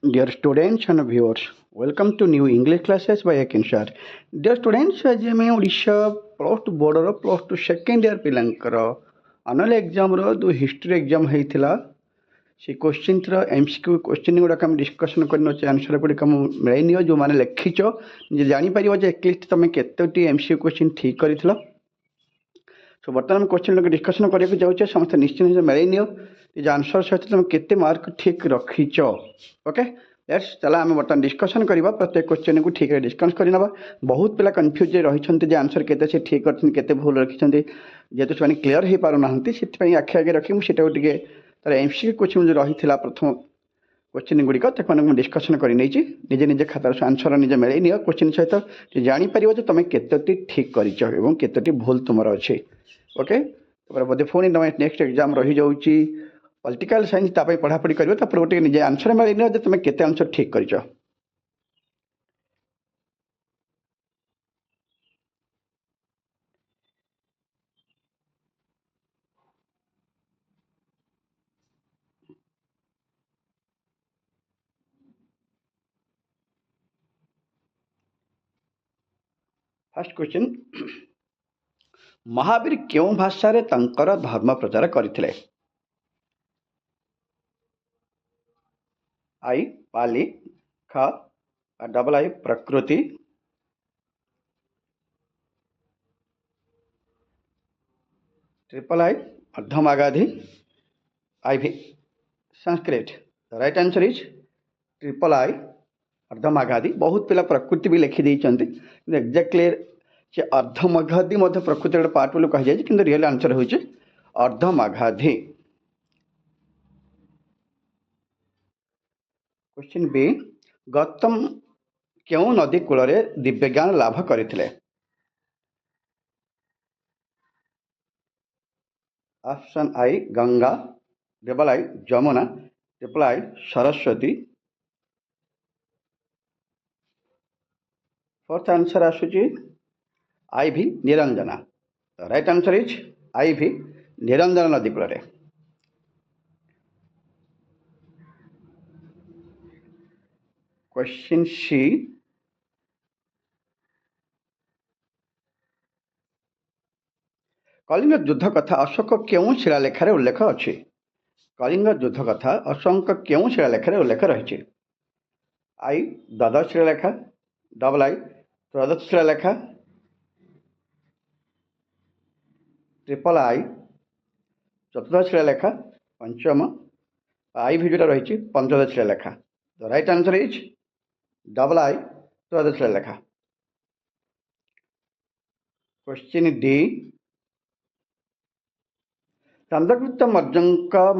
Dear students and viewers, welcome to new English classes by Akin sir. Dear students, ଆଜି ଆମେ Odisha plus two ବୋର୍ଡ଼ର plus two second year ପିଲାଙ୍କର annual ଏକ୍ଜାମ୍ର ଯେଉଁ history exam ହେଇଥିଲା ସେ କୋଶ୍ଚିନ୍ର MCQ question ଗୁଡ଼ାକ ଆମେ discussion କରିନେଉଛେ answer ଗୁଡ଼ିକ ମୁଁ ମିଳେଇନିଅ ଯେଉଁମାନେ ଲେଖିଛ ନିଜେ ଜାଣିପାରିବ ଯେ ଏଟଲିଷ୍ଟ ତୁମେ କେତୋଟି MCQ କୋଶ୍ଚିନ୍ ଠିକ୍ କରିଥିଲ। ସୋ ବର୍ତ୍ତମାନ କୋଶ୍ଚିନ୍ ଗୁଡ଼ିକ ଡିସ୍କସନ୍ କରିବାକୁ ଯାଉଛେ ସମସ୍ତେ ନିଶ୍ଚିନ୍ତ ମିଳେଇନିଅ ନିଜ ଆନ୍ସର୍ ସହିତ ତୁମେ କେତେ ମାର୍କ ଠିକ୍ ରଖିଛ। ଓକେ ଲେଟ୍ସ ଚାଲ ଆମେ ବର୍ତ୍ତମାନ ଡିସ୍କସନ୍ କରିବା ପ୍ରତ୍ୟେକ କୋଶ୍ଚିନ୍କୁ ଠିକ୍ରେ ଡିସ୍କସ୍ କରିନେବା। ବହୁତ ପିଲା କନଫ୍ୟୁଜ୍ ରହିଛନ୍ତି ଯେ ଆନ୍ସର୍ କେତେ ସେ ଠିକ୍ କରିଛନ୍ତି କେତେ ଭୁଲ ରଖିଛନ୍ତି, ଯେହେତୁ ସେମାନେ କ୍ଲିୟର୍ ହେଇପାରୁନାହାନ୍ତି ସେଥିପାଇଁ ଆଖି ଆଗରେ ରଖି ମୁଁ ସେଟାକୁ ଟିକେ ତାର MCQ କୋଶ୍ଚିନ୍ ଯେଉଁ ରହିଥିଲା ପ୍ରଥମ କୋଶ୍ଚିନ୍ ଗୁଡ଼ିକ ତାକୁ ମୁଁ ଡିସ୍କସନ୍ କରିନେଇଛି। ନିଜେ ନିଜେ ଖାତାର ଆନ୍ସର୍ ନିଜେ ମିଳେଇ ନିଅ କୋଶ୍ଚିନ୍ ସହିତ ଜାଣିପାରିବ ଯେ ତୁମେ କେତୋଟି ଠିକ୍ କରିଛ ଏବଂ କେତୋଟି ଭୁଲ ତୁମର ଅଛି। ଓକେ ତାପରେ ବୋଧେ ପୁଣି ତୁମେ ନେକ୍ସଟ ଏକ୍ଜାମ୍ ରହିଯାଉଛି ପଲିଟିକାଲ ସାଇନ୍ସ, ତା ପାଇଁ ପଢ଼ାପଢ଼ି କରିବ ତାପରେ ଗୋଟେ ନିଜେ ଆନ୍ସର୍ ମିଳେଇ ନିଅ ଯେ ତୁମେ କେତେ ଆନ୍ସର୍ ଠିକ୍ କରିଛ। ଫାର୍ଷ୍ଟ କ୍ୱେଶ୍ଚିନ୍, ମହାବୀର କେଉଁ ଭାଷାରେ ତାଙ୍କର ଧର୍ମ ପ୍ରଚାର କରିଥିଲେ? ଆଇ ପାଲି, ଖ double I Prakrit, triple I Ardhamagadhi, IV Sanskrit. Right answer is triple I Ardhamagadhi. बहुत पिला प्रकृति भी लिखि देइचंती एक्जाक्टली से अर्धमागाधी मध्य प्रकृति गोटे पार्ट बोली कह जाए कि रियल आंसर होचे अर्धमागाधी। क्वेश्चन बी, गौतम क्यों नदी कूल दिव्य ज्ञान लाभ करथिले? Option I Ganga, double I Jamuna, triple I Saraswati, fourth answer आसुची IV Niranjana. Right answer is IV Niranjana नदी कूल। क्वेश्चन सी, कलिंग युद्ध कथा अशोक क्यों शिलालेखार उल्लेख अच्छी? कलिंग युद्ध कथा अशोक क्यों शिलालेखार उल्लेख रही? आई द्वादश शिलालेखा, डबल आई त्रयोदश शिलालेखा, ट्रिपल आई चतुर्दश शिलालेखा, पंचम IV जो रही पंचदश शिलालेखा। The right answer is double I त्रयोदश शिलालेखा। क्वेश्चन डी, चंद्रगुप्त मौर्य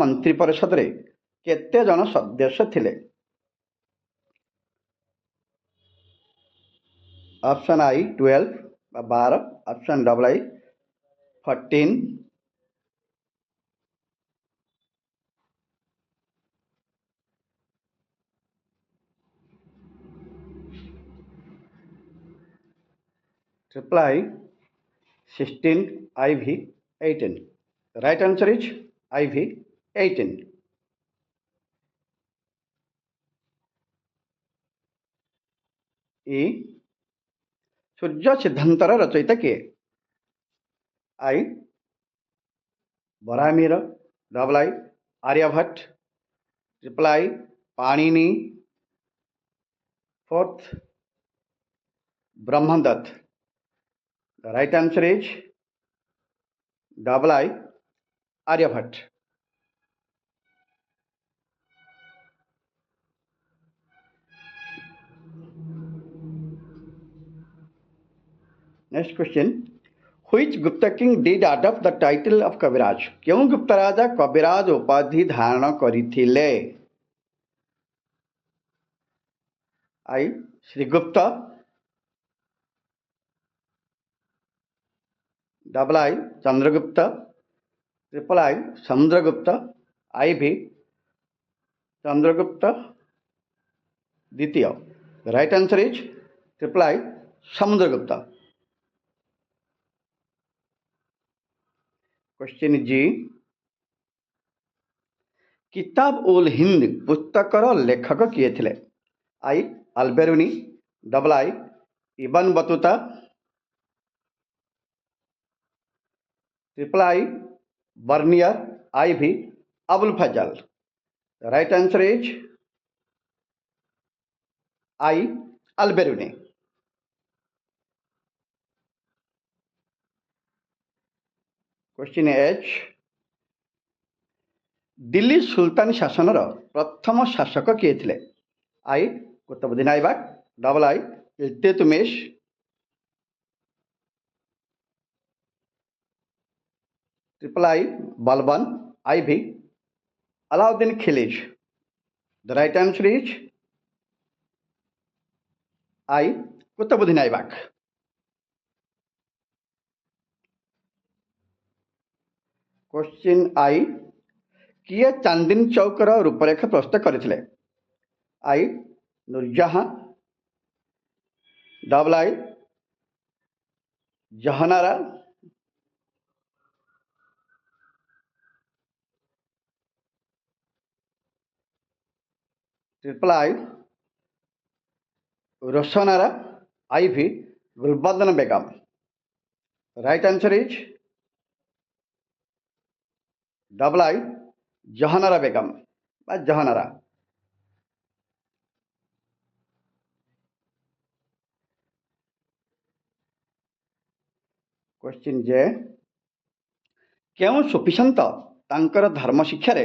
मंत्री परिषद रे केते जन सदस्य थिले? Option I 12, option double I 14, triple I 16, IV 18। Right answer is IV 18। ई सूर्य सिद्धांतर रचयिता किए? आई बरामीर, double I Aryabhatta, triple I Panini, fourth Brahmadatta. The right answer is double I Aryabhatta. Next question, which Gupta king did adopt the title of Kaviraj? क्यों गुप्त राजा कविराज उपाधि धारण करथिले? I Srigupta, double I Chandragupta, triple I Samudragupta, IV Chandragupta द्वितीय। Right answer is triple I Samudragupta. Question G, Kitab ul Hind पुस्तकर लेखक किए थे? I Alberuni, double I Ibn Battuta, triple I Bernier, I V Abul Fazl. Right answer is I Alberuni. Question H, Delhi सुल्तान शासन प्रथम शासक किए थे? I Qutbuddin Aibak, double I Iltutmish, triple I Balban, I V Alauddin Khilji. The right answer is I Qutbuddin Aibak. Question I, किए चांदनी चौकर रूपरेखा प्रस्तुत करथिले? I Nurjahan, double I Jahanara, triple I Roshanara, I V Gulbadan Begum. Right answer is double I Jahanara Begum बा जहानारा। क्वेश्चन जे, केउं सुफिसंत तांकर धर्म शिक्षारे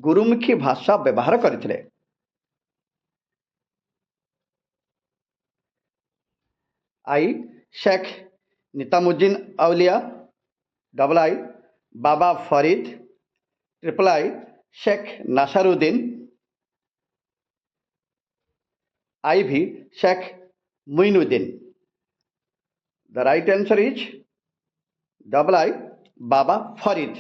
गुरुमुखी भाषा व्यवहार करथिले? I Sheikh Nizamuddin Auliya, double I Baba Farid, triple I Sheikh Nasiruddin, I V Sheikh Muinuddin. The right answer is double I Baba Farid.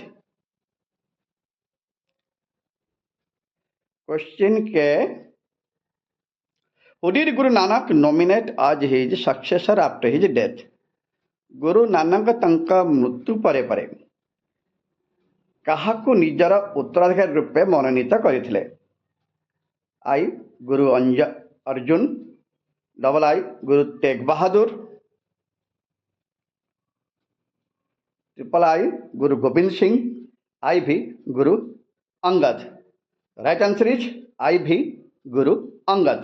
Question K, who did Guru Nanak nominate as his successor after his death? Guru Nanak तंका मृत्यु परे परे काहाकु निजर उत्तराधिकारी रूपे मनोनीत करथिले? आई गुरु Arjun, double I Guru Tegh Bahadur, triple I Guru Govind Singh, I V Guru Angad. Right answer is I V Guru Angad.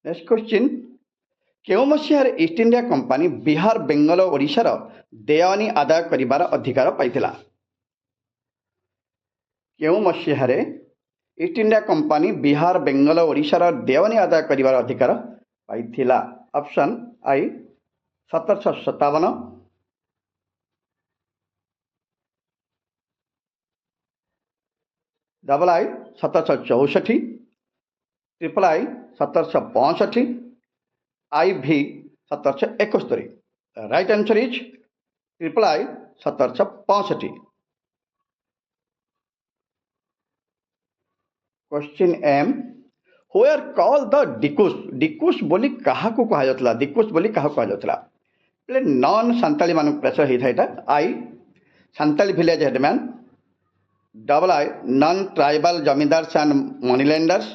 Next question, केउ मसीहार east India company Bihar Bengal ओडिशार देवानी आदाय करिबार अधिकार पाइथिला? केउ मसीहार east India company Bihar Bengal ओडिशार देवानी आदाय करिबार अधिकार पाइथिला? Option I 1757, double I 1764, triple I 1765, I V 1771। Right answer is triple I 1765। Question M, where call the Dikus? Dikus बोली काहाकु कहा जातला? डिकुस बोली काहाकु कहा जातला? प्ले नॉन सांताली मान प्रेशर ही था। I Santali village headman, double I non tribal zamindars and moneylenders,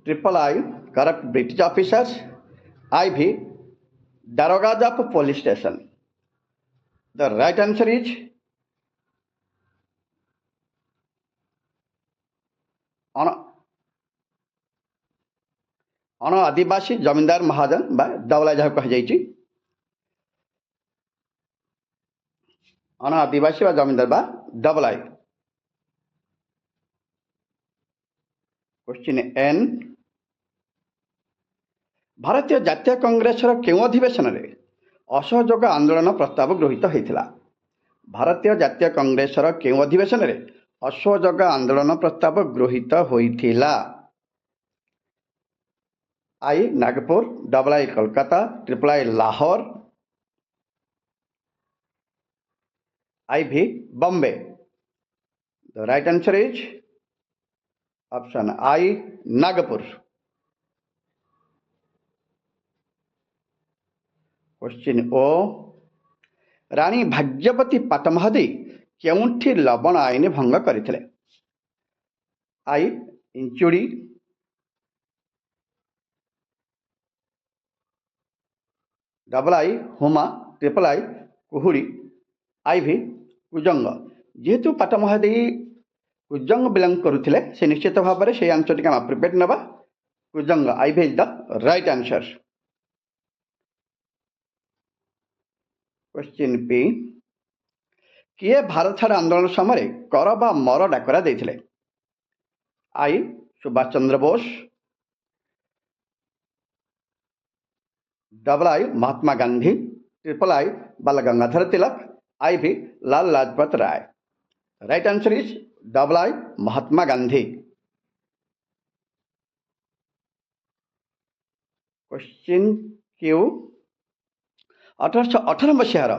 triple I corrupt British officers, I V darogas of police station. The right answer is अण आदिवासी जमींदार महाजन बा दवला जहाँ कहुई, अण आदिवासी बा जमींदार बा दबलाई। क्वेश्चन एन, भारतीय जातीय कांग्रेस केउं अधिवेशन में असहयोग आंदोलन प्रस्ताव गृहीत होता? भारतीय जातीय कांग्रेस केउं अधिवेशन में असहयोग आंदोलन प्रस्ताव गृहीत होता? I Nagpur, double I Kolkata, triple I Lahore, I V Bombay. The right answer is option I Nagpur. Question O Rani भाग्यवती पाटमहादी केउठी लवण आईन भंग करथिले? I Inchudi, double I Huma, triple I Kuhudi, I V Kujang. जेहेतु पाटमहादी कुजंग बिलंग करुथिले से निश्चित भाव में से आंसर टी आम प्रिपेयर नवा Kujang. I V is the right answer. Question P किए भारत छाड़ आंदोलन समय कर बा मर डाकरा देथिले? I Subhash Chandra Bose, double I Mahatma Gandhi, triple I Bal Gangadhar Tilak, I V Lal Lajpat Rai. Right answer is double I Mahatma Gandhi. Question Q 1818 मसीहार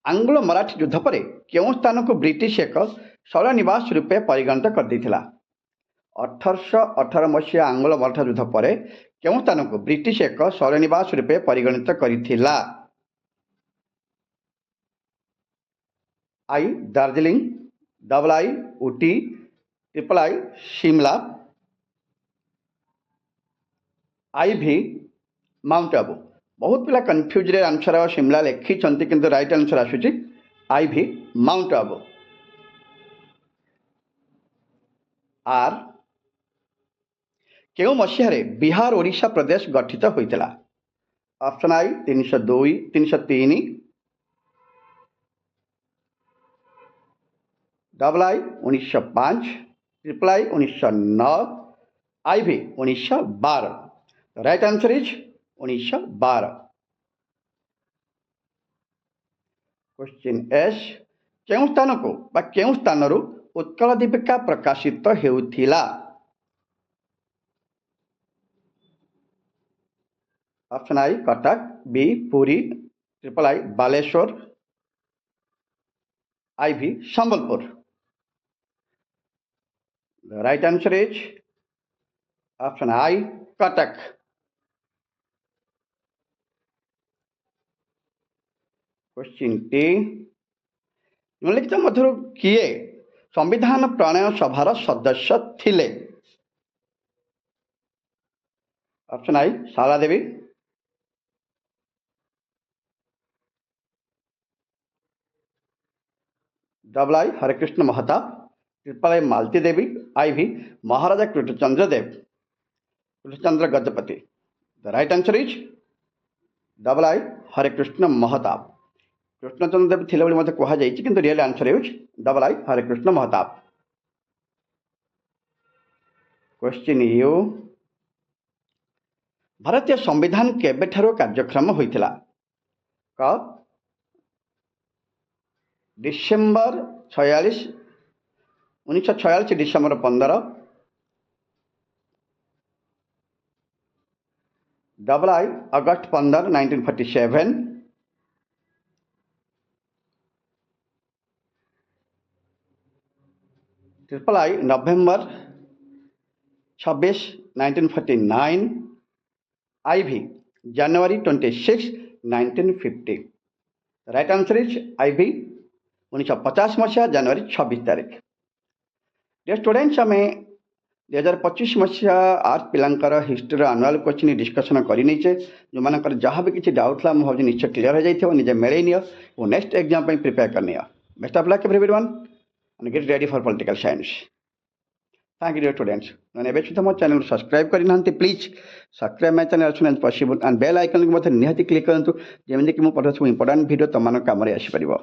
आंग्लो मराठी युद्ध पर केउं स्थान को ब्रिटिश एक शरनिवास रूपे परिगणित कर देथिला? 1818 मसीहा आंग्लो मराठा युद्ध पर केउं स्थान को ब्रिटिश एक शरनिवास रूपे परिगणित करिथिला? आई Darjeeling, double I Ooty, triple I Shimla, आई भी माउंट आबू। बहुत पिला कन्फ्यूज रे आंसर शिमला लिखी किंतु राइट आंसर आसुची आई भी माउंट आबू। आर केउ मसीह बिहार ओडिशा प्रदेश गठित होइतिला? Option I 302, 303, double I 1905, triple I 1909, I V 1912। Right answer is 1912। Question S केउं स्थान को बा केउं स्थान उत्कल दीपिका प्रकाशित हेउथिला? Option I Cuttack, B Puri, triple I Baleswar, I V Sambalpur. Right answer is option I Cuttack. Question T निम्नलिखित मध्य किए संविधान प्रणयन सभार सदस्य थिले? Option I Sharada Devi, double I Harekrushna Mahtab, triple I Malati Devi, I V Maharaja Krushnachandra Dev, Krushnachandra Gajapati. The right answer is double I Harekrushna Mahtab. Krushnachandra Dev थिले बोली कह जाए किंतु real answer is double I Harekrushna Mahtab. Question U भारतीय संविधान केबेठारो कार्यक्रम होइतिला? क डिसेम्बर 46, 1946 डिसेम्बर 15, डबल आई अगस्त 15, 1947, ट्रिपल आई नवंबर 26, 1949, आई भी जनवरी 26, 1950। Right answer is I V 1950 मसीहा जनवरी 26 तारीख। डियर स्टूडेंट्स आम 2025 मसीहा आर्ट पिलांकर हिस्ट्री आनुआल क्वेश्चन डिस्कसन करनीचे। जो मानकर जहाँ भी किसी डाउट था मुझे निश्चय क्लीयर हो जाए निजे मिले नियो और नेक्स्ट एग्जाम प्रिपेयर करनी। Best of luck everyone and get ready for political science. Thank you dear students. मैंने एबे सुधा मो चैनल सब्सक्राइब करि नांती please subscribe my channel as soon as possible and bell icon को मते निहाती क्लिक करंतु जेमिति कि मो पठा सब इंपोर्टेंट वीडियो तमान काम रे आसी परिबो।